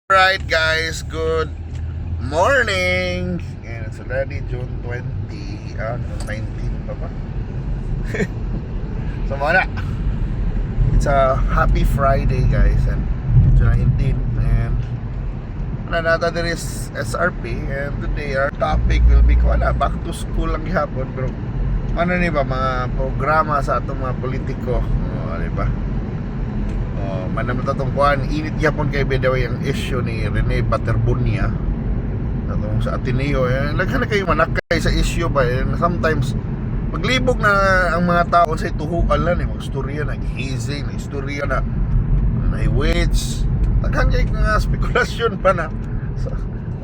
Alright guys, good morning! And it's already June 20, 19 pa ba? So muna, it's a happy Friday guys, and June 19, and nata there is SRP, and today our topic will be back to school lang gihapon, pero ano ni ba, mga programa sa atong mga politiko, di ba? Manamit atong kuhan, init yapon kay Bedaway ang issue ni Rene Paterbonia atong sa Ateneo. Laghan na kayo manakay sa issue ba, sometimes maglibog na ang mga tao sa ituhuan lang, magstorya na gihizing, na istorya na wage, laghan kayo nga spekulasyon pa na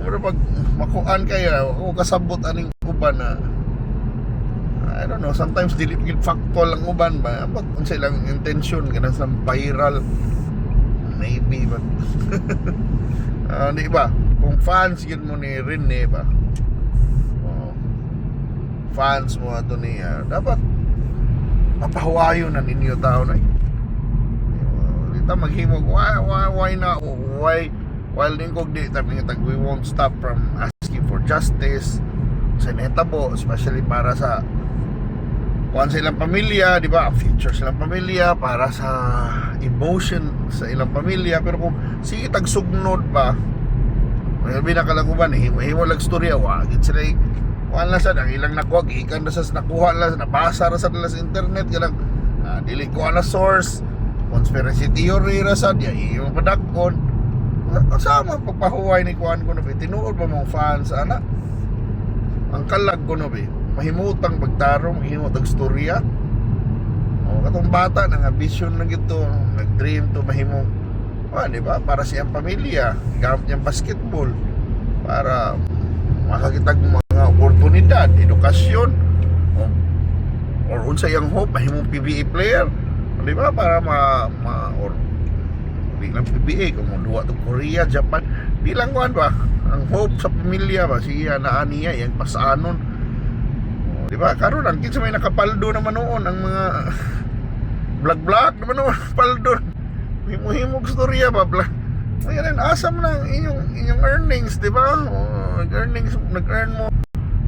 pero pag makuan kayo o kasabot aning uban na I don't know, sometimes dili factual lang uban ba, but kung silang intention ganun sa viral maybe, but di ba, kung fans yun mo ni Rene ba, fans mo ato niya, dapat mapahawayo na ninyo tao na dito maghimog, why na, why while ningkog di tabi nga we won't stop from asking for justice sa netabo, especially para sa kuan sa ilang pamilya, di ba? Future sa ilang pamilya, para sa emotion sa ilang pamilya. Pero kung sige tagsugnod ba, may binakalaguban himo lag storya, wagit sila kuan lang sa ilang nakuha, ikan na sa nakuha lang, nabasa ra sa nila sa internet, ganang dili ko na source, conspiracy theory ra sa diya, yung padakon sama pagpahuway ni kuan ko na tinuod pa mga fans ana ang kalag ko no be mahimutang pagtarong, mahimutang storya. Katong bata na nga vision na gito, nag-dream to mahimong di ba, para siyang pamilya, gamit niyang basketball para makakitag mga oportunidad, edukasyon, or unsa yang hope mahimong PBA player, di ba, para or bilang PBA kung duwa to Korea, Japan, bilang kuan ba ang hope sa pamilya ba siya na aniya yang pasanon. Di ba? Karon ang kinsa may nakapaldo naman noon ang mga vlog naman noon paldo. Himo-himog storya ba vlog. Ayan, asam na inyong earnings, di ba? Nag-earn mo.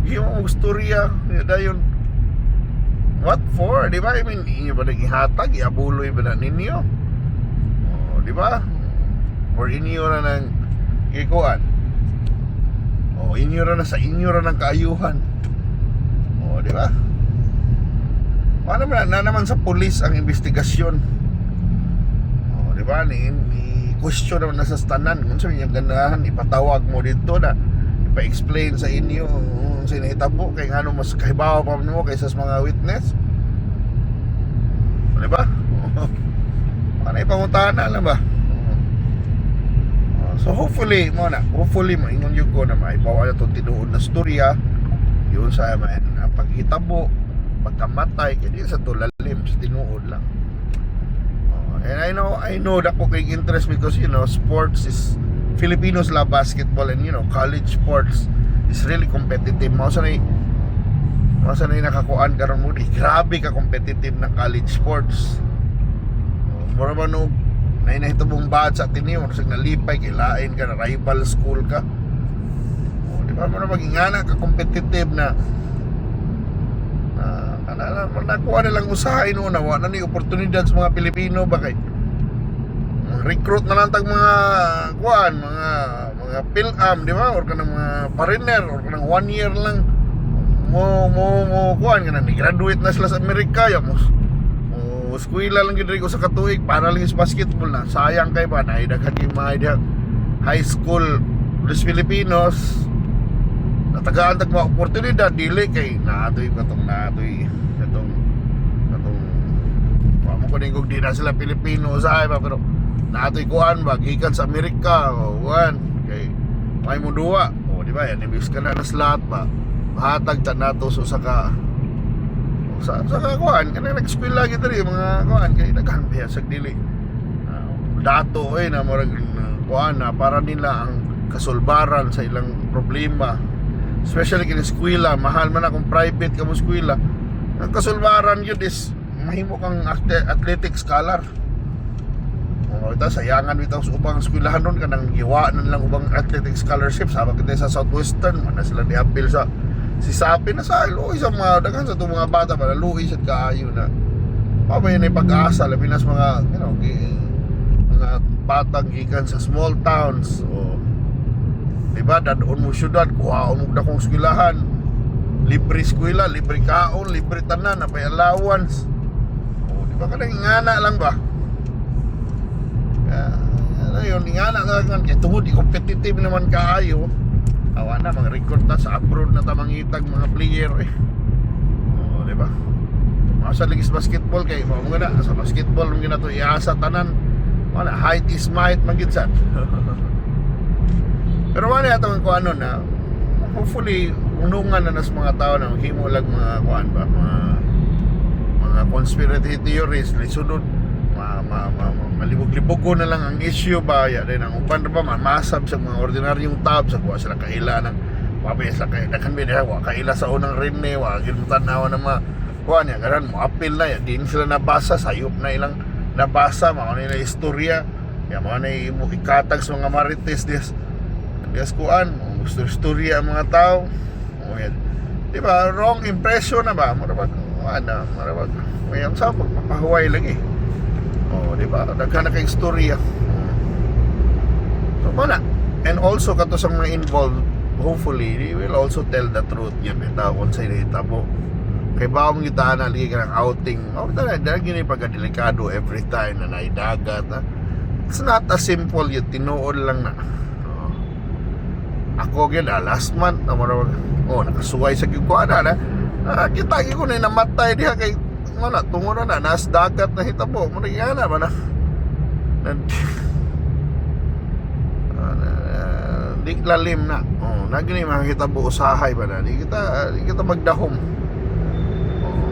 Himog storya, dayon. What for? Di ba? I mean, inyo ba naghihatag, iabuloy ba na ninyo? Di ba? Or inyo na ng ikuan. Inyo na sa inyo na ng kaayuhan. Di ba? Paano na naman sa pulis ang investigasyon? Di ba? Ni question naman na sa stanan kung saan yung ganahan, ipatawag mo dito na ipa-explain sa inyo sa inahitabo kay nga mas kahibawa pa mo kaysa sa mga witness. Di ba? Paano ipangutana lang ba? So hopefully maingon yung ko na maibawa na itong tinuod na storya yun sa ang paghitabo, pagkamatay, kaya sa tulalim, sa tinuod lang. And I know that ko kay interest because sports is, Filipinos love basketball, and college sports is really competitive. Masa na nakakuan karon mo di, grabe ka competitive na college sports. Mura ba no, nahinahitubong bad sa Ateneo, sa nalipay, kilain ka na rival school ka. Para mo na maging anak ka competitive na nakuha na lang usahain una, wala na ni oportunidad sa mga Pilipino ba kay recruit na lang tag mga kuan, mga PhilAm, di ba, or kanang mga foreigner, or kanang 1 year lang mo kuan kanang graduate na sila sa Amerika ya mo eskwela lang gid ko sa katuig para lang sa basketball na sayang kay ba na daghan yung mga high school dos Filipinos natagaan tag mga oportunidad dili kay naatoy katong mo ko ning di na sila Pilipino usahay ba, pero naatoy kuan ba gikan sa Amerika kuan kay may mo duwa di ba yan ibig ka na slot ba mahatag ta nato so sa kuan kana nag-school lagi diri mga kuan kay daghan biya sag dili dato na murag kuan na para nila ang kasulbaran sa ilang problema. Especially kini eskwela, mahal man na kung private ka mo eskwela. Ang kasulbaran yun is mahimo kang athletic scholar. ita sayangan bitaw sa ubang eskwelahan ron kanang giwaan lang ubang athletic scholarship sabag kita sa Southwestern man na sila ni-appeal sa si Sapi na sa luoy sa mga daghan sa itong mga bata para luoy sa kaayo na pabay na pag-asa labi na sa mga mga batang gikan sa small towns o diba dadon mo syudad kuhaon mo dakong eskwelahan libre eskwela, libre kaon, libre tanan na may allowance o diba kanang ingana lang ba ano yun ingana lang kaya tungod i-competitive naman kaayo awa na, mga record na sa abroad na tamangitag mga player o, diba? Masa lagi sa basketball kay mga na, sa basketball mga na ito iasa tanan wala, height is might magitsan pero wala ito kung ano na hopefully, unungan na nas mga tao na maghimo lang mga kuan ba, mga conspiracy theories lisunod malibog-libog ko na lang ang issue ba ya din ang uban ba masab sa mga ordinaryong tab sa kuha sila kaila ng pabe sa kaila kan bida wa kaila sa unang rinne wa gyud tanaw na mga kuan ya karan mo apil na ya din sila nabasa sayop na ilang nabasa mao nila istorya ya mao na imo ikatag sa mga marites des kuan gusto istorya ang mga tao o yan di ba wrong impression na ba marabag may ang sa pagpapahuway lagi oh, di ba? Daghan na kay istorya. So, wala. And also, kato sa mga involved, hopefully, they will also tell the truth. Yan, bitaw, kung sa'yo na itabo. Kay baong kita na, lagi ka ng outing. Oh, dahil gini pagkadelikado every time na naidagat. It's not as simple yun. Tinuod lang na. Oh. Ako, last month, nakasuway sa kikuan na. Kita ko na namatay diha kay mana tungo na nas dagat na hitabo mo na ba na di lalim na oh nagini makahitabo usahay ba na di kita magdahom oh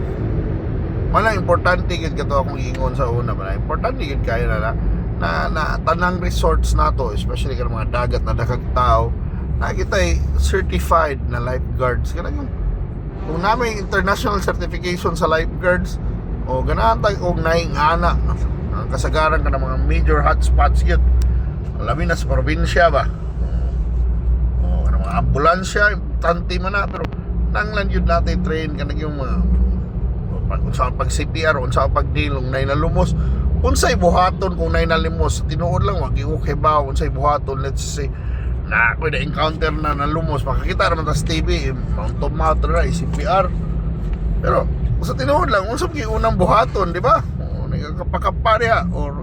wala importante gid kato akong ingon sa una ba importante gid kay na tanang resorts nato especially kan mga dagat na daghang tao na kita certified na lifeguards kanang kung namin international certification sa lifeguards o ganahan tayo kung naingana ang kasagaran ka ng mga major hotspots yun labi na sa probinsya ba o ng mga ambulansya tanti man na pero nanglan yun natin train ka yung mga unsang pag CPR unsang pagdilong na inalumos unsay buhaton kung na inalimos tinuod lang wag iukibaw unsay buhaton let's say na ako na-encounter na nalumos makakita naman sa TV mount to mouth na CPR pero sa tinuod lang unsap yung unang buhaton di ba nagkapakaparya or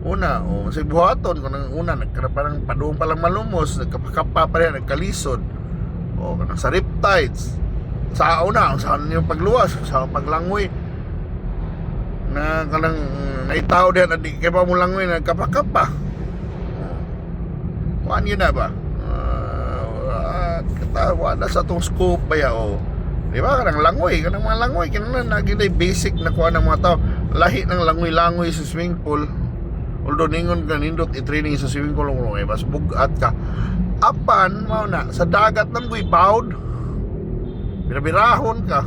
una o sa buhaton kung nang una parang paduong palang malumos nagkapakaparya nagkalisod o kanang sa riptides sa una saan yung pagluwas sa paglangoy na kanang naitaw diyan adi kay pa mo langoy nagkapakapa kuan yun na ba? Katawa na sa itong scope ba ya o di ba? Kanang langoy, kanang mga langoy kanang naging basic na kuan ng mga tao lahi ng langoy-langoy sa swimming pool although ningon ka nindot i-training sa swimming pool kung mas bugat ka apan, mao na, sa dagat nang guy bawd birabirahon ka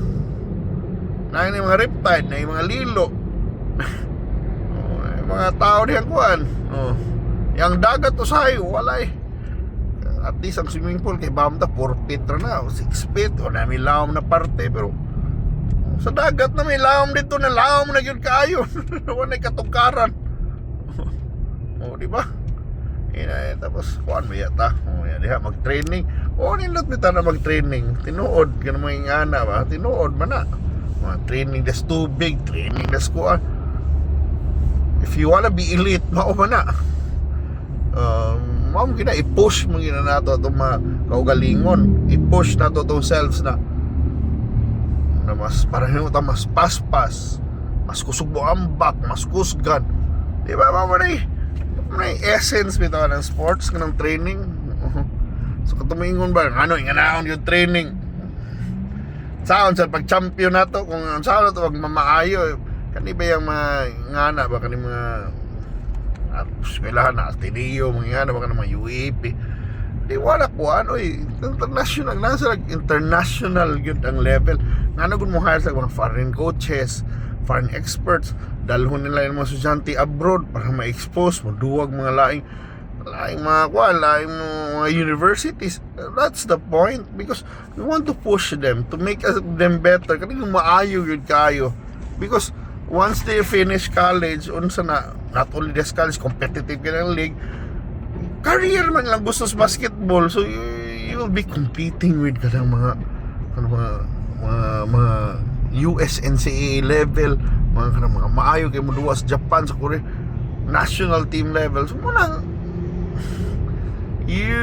na yung mga riptide, na yung mga lilo yung mga tao diyan kuan yang dagat usahay walay at least ang swimming pool kay bamda 4 feet na o 6 feet o na may lawom na parte pero sa dagat na may lawom dito na lawom na yun kaayo wala katungkaran o di ba tapos kuan mo yata diha mag-training nindot bita na mag-training tinuod ka na mga ingana ba tinuod man na mga training das tubig training das kuan if you wanna be elite mao man na mao gina i-push mo gina nato itong mga kaugalingon i-push nato itong selves na mas parang ta mas paspas mas kusog mo ambak mas kusgan di ba may essence bitaw ng sports kanang training so katumingon ba ano inganaon yung training saon sa pag-champion nato kung saon nato wag mamaayo kani ba yung mga ngana ba kani mga eskwelahan na Ateneo mga ba ka ng mga UAP di wala ko ano international nasa international yun ang level nga na kung mo hire sa mga foreign coaches foreign experts, dalhon nila yung mga estudyante abroad para ma-expose, maduwag mga laing mga universities. That's the point, because we want to push them to make them better, kasi yung maayo yun kayo, because once they finish college, unsa na, not only this college, competitive ka ng league, career man lang gusto sa basketball, so you'll be competing with kanang mga US NCAA level, mga maayo kay mo duwa sa Japan, sa Korea, national team level. So muna, you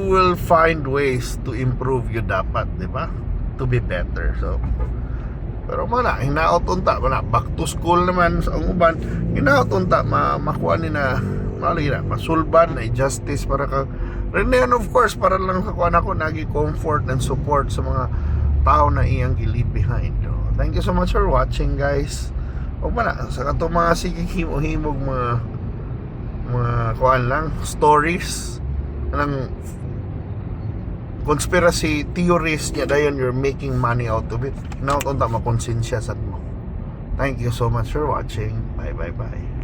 will find ways to improve you dapat, di ba? To be better. So, pero mana, hinaot unta, mana, back to school naman sa ang uban, hinaot unta, makuha ni na, masulban, na justice para ka, and then of course, para lang sa kuha na ko, nagi comfort and support sa mga tao na iyang leave behind. So, thank you so much for watching, guys. O mana, sa kato mga himog mga kuhaan lang, stories ng conspiracy theories niya dayon, you're making money out of it. Hinaot unta makonsensya sad mo. Thank you so much for watching. Bye.